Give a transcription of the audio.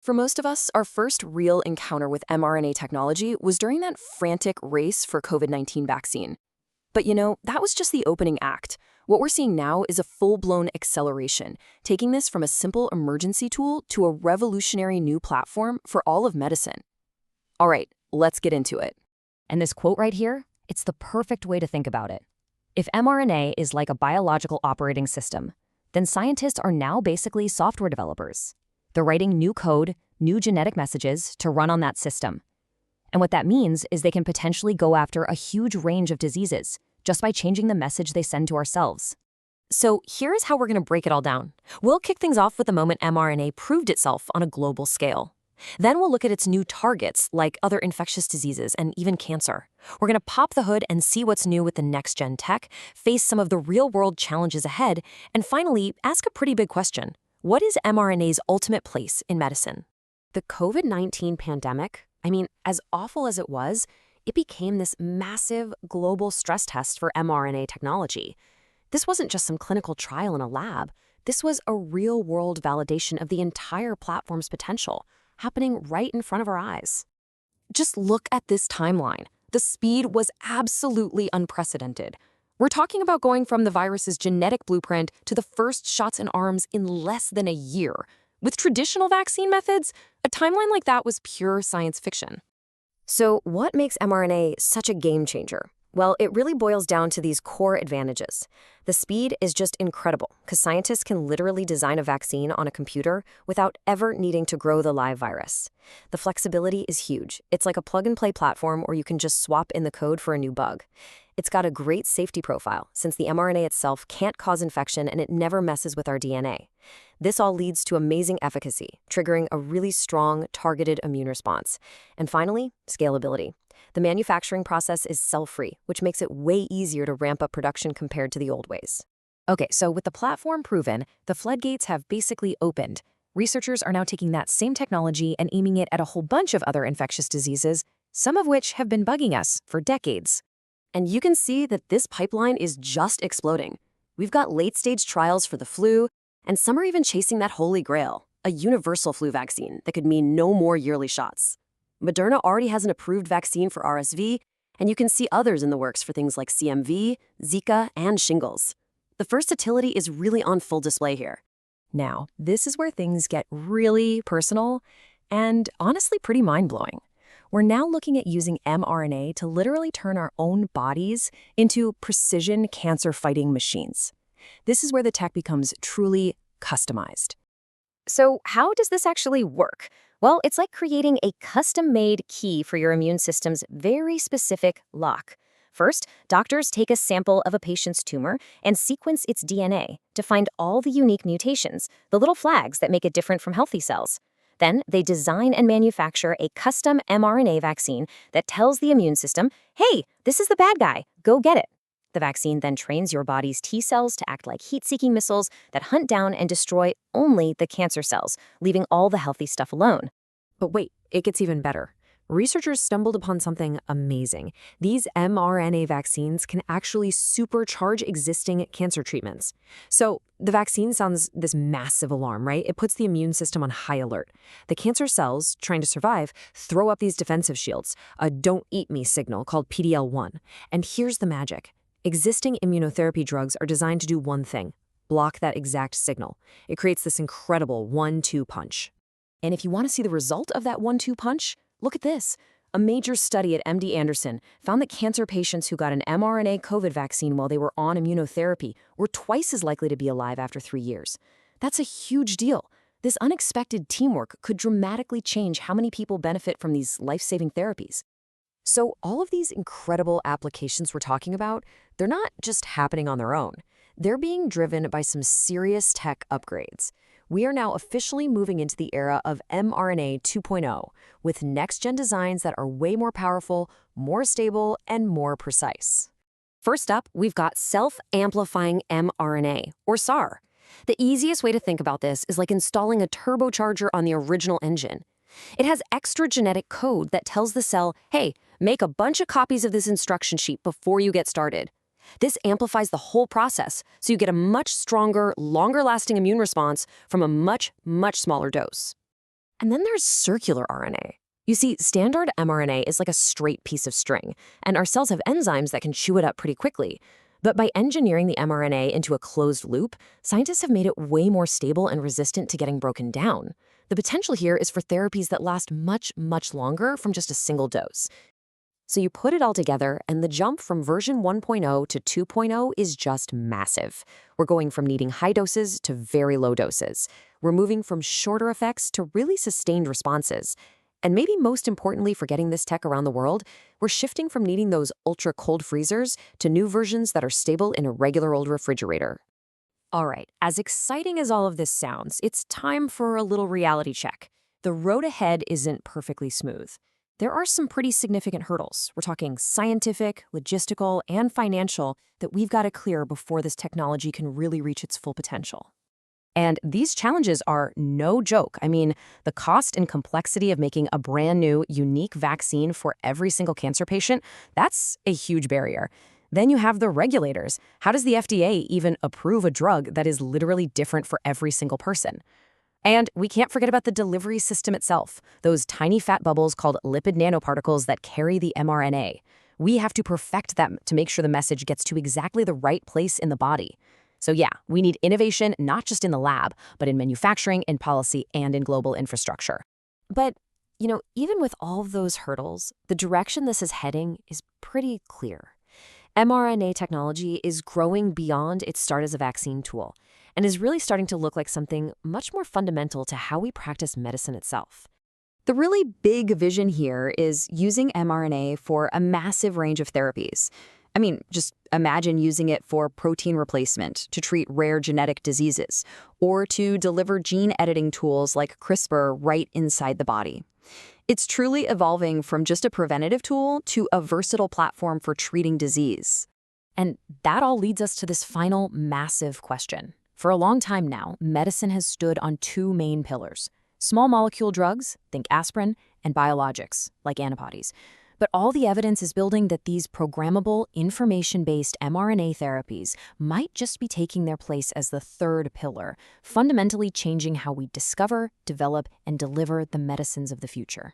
For most of us, our first real encounter with mRNA technology was during that frantic race for COVID-19 vaccine. But that was just the opening act. What we're seeing now is a full-blown acceleration, taking this from a simple emergency tool to a revolutionary new platform for all of medicine. All right, let's get into it. And this quote right here, it's the perfect way to think about it. If mRNA is like a biological operating system, then scientists are now basically software developers. They're writing new code, new genetic messages to run on that system. And what that means is they can potentially go after a huge range of diseases just by changing the message they send to our cells. So here's how we're going to break it all down. We'll kick things off with the moment mRNA proved itself on a global scale. Then we'll look at its new targets, like other infectious diseases and even cancer. We're going to pop the hood and see what's new with the next-gen tech, face some of the real-world challenges ahead, and finally, ask a pretty big question. What is mRNA's ultimate place in medicine? The COVID-19 pandemic, as awful as it was, it became this massive global stress test for mRNA technology. This wasn't just some clinical trial in a lab. This was a real-world validation of the entire platform's potential, happening right in front of our eyes. Just look at this timeline. The speed was absolutely unprecedented. We're talking about going from the virus's genetic blueprint to the first shots in arms in less than a year. With traditional vaccine methods, a timeline like that was pure science fiction. So what makes mRNA such a game changer? Well, it really boils down to these core advantages. The speed is just incredible because scientists can literally design a vaccine on a computer without ever needing to grow the live virus. The flexibility is huge. It's like a plug-and-play platform where you can just swap in the code for a new bug. It's got a great safety profile since the mRNA itself can't cause infection and it never messes with our DNA. This all leads to amazing efficacy, triggering a really strong, targeted immune response. And finally, scalability. The manufacturing process is cell-free, which makes it way easier to ramp up production compared to the old ways. Okay, so with the platform proven, the floodgates have basically opened. Researchers are now taking that same technology and aiming it at a whole bunch of other infectious diseases, some of which have been bugging us for decades. And you can see that this pipeline is just exploding. We've got late-stage trials for the flu, and some are even chasing that holy grail, a universal flu vaccine that could mean no more yearly shots. Moderna already has an approved vaccine for RSV, and you can see others in the works for things like CMV, Zika, and shingles. The versatility is really on full display here. Now, this is where things get really personal and honestly pretty mind-blowing. We're now looking at using mRNA to literally turn our own bodies into precision cancer-fighting machines. This is where the tech becomes truly customized. So how does this actually work? Well, it's like creating a custom-made key for your immune system's very specific lock. First, doctors take a sample of a patient's tumor and sequence its DNA to find all the unique mutations, the little flags that make it different from healthy cells. Then they design and manufacture a custom mRNA vaccine that tells the immune system, hey, this is the bad guy, go get it. The vaccine then trains your body's T cells to act like heat-seeking missiles that hunt down and destroy only the cancer cells, leaving all the healthy stuff alone. But wait, it gets even better. Researchers stumbled upon something amazing. These mRNA vaccines can actually supercharge existing cancer treatments. So the vaccine sounds this massive alarm, right? It puts the immune system on high alert. The cancer cells, trying to survive, throw up these defensive shields, a don't eat me signal called PD-L1. And here's the magic. Existing immunotherapy drugs are designed to do one thing, block that exact signal. It creates this incredible 1-2 punch. And if you want to see the result of that 1-2 punch, look at this. A major study at MD Anderson found that cancer patients who got an mRNA COVID vaccine while they were on immunotherapy were twice as likely to be alive after 3 years. That's a huge deal. This unexpected teamwork could dramatically change how many people benefit from these life-saving therapies. So all of these incredible applications we're talking about, they're not just happening on their own. They're being driven by some serious tech upgrades. We are now officially moving into the era of mRNA 2.0, with next-gen designs that are way more powerful, more stable, and more precise. First up, we've got self-amplifying mRNA, or SAR. The easiest way to think about this is like installing a turbocharger on the original engine. It has extra genetic code that tells the cell, hey, make a bunch of copies of this instruction sheet before you get started. This amplifies the whole process, so you get a much stronger, longer-lasting immune response from a much, much smaller dose. And then there's circular RNA. You see, standard mRNA is like a straight piece of string, and our cells have enzymes that can chew it up pretty quickly. But by engineering the mRNA into a closed loop, scientists have made it way more stable and resistant to getting broken down. The potential here is for therapies that last much, much longer from just a single dose. So you put it all together, and the jump from version 1.0 to 2.0 is just massive. We're going from needing high doses to very low doses. We're moving from shorter effects to really sustained responses. And maybe most importantly for getting this tech around the world, we're shifting from needing those ultra-cold freezers to new versions that are stable in a regular old refrigerator. All right, as exciting as all of this sounds, it's time for a little reality check. The road ahead isn't perfectly smooth. There are some pretty significant hurdles. We're talking scientific, logistical, and financial that we've got to clear before this technology can really reach its full potential. And these challenges are no joke. I mean, the cost and complexity of making a brand new, unique vaccine for every single cancer patient, that's a huge barrier. Then you have the regulators. How does the FDA even approve a drug that is literally different for every single person? And we can't forget about the delivery system itself, those tiny fat bubbles called lipid nanoparticles that carry the mRNA. We have to perfect them to make sure the message gets to exactly the right place in the body. So yeah, we need innovation not just in the lab, but in manufacturing, in policy, and in global infrastructure. But, even with all of those hurdles, the direction this is heading is pretty clear. mRNA technology is growing beyond its start as a vaccine tool and is really starting to look like something much more fundamental to how we practice medicine itself. The really big vision here is using mRNA for a massive range of therapies. I mean, just imagine using it for protein replacement to treat rare genetic diseases, or to deliver gene editing tools like CRISPR right inside the body. It's truly evolving from just a preventative tool to a versatile platform for treating disease. And that all leads us to this final massive question. For a long time now, medicine has stood on two main pillars: small molecule drugs, think aspirin, and biologics, like antibodies. But all the evidence is building that these programmable, information-based mRNA therapies might just be taking their place as the third pillar, fundamentally changing how we discover, develop, and deliver the medicines of the future.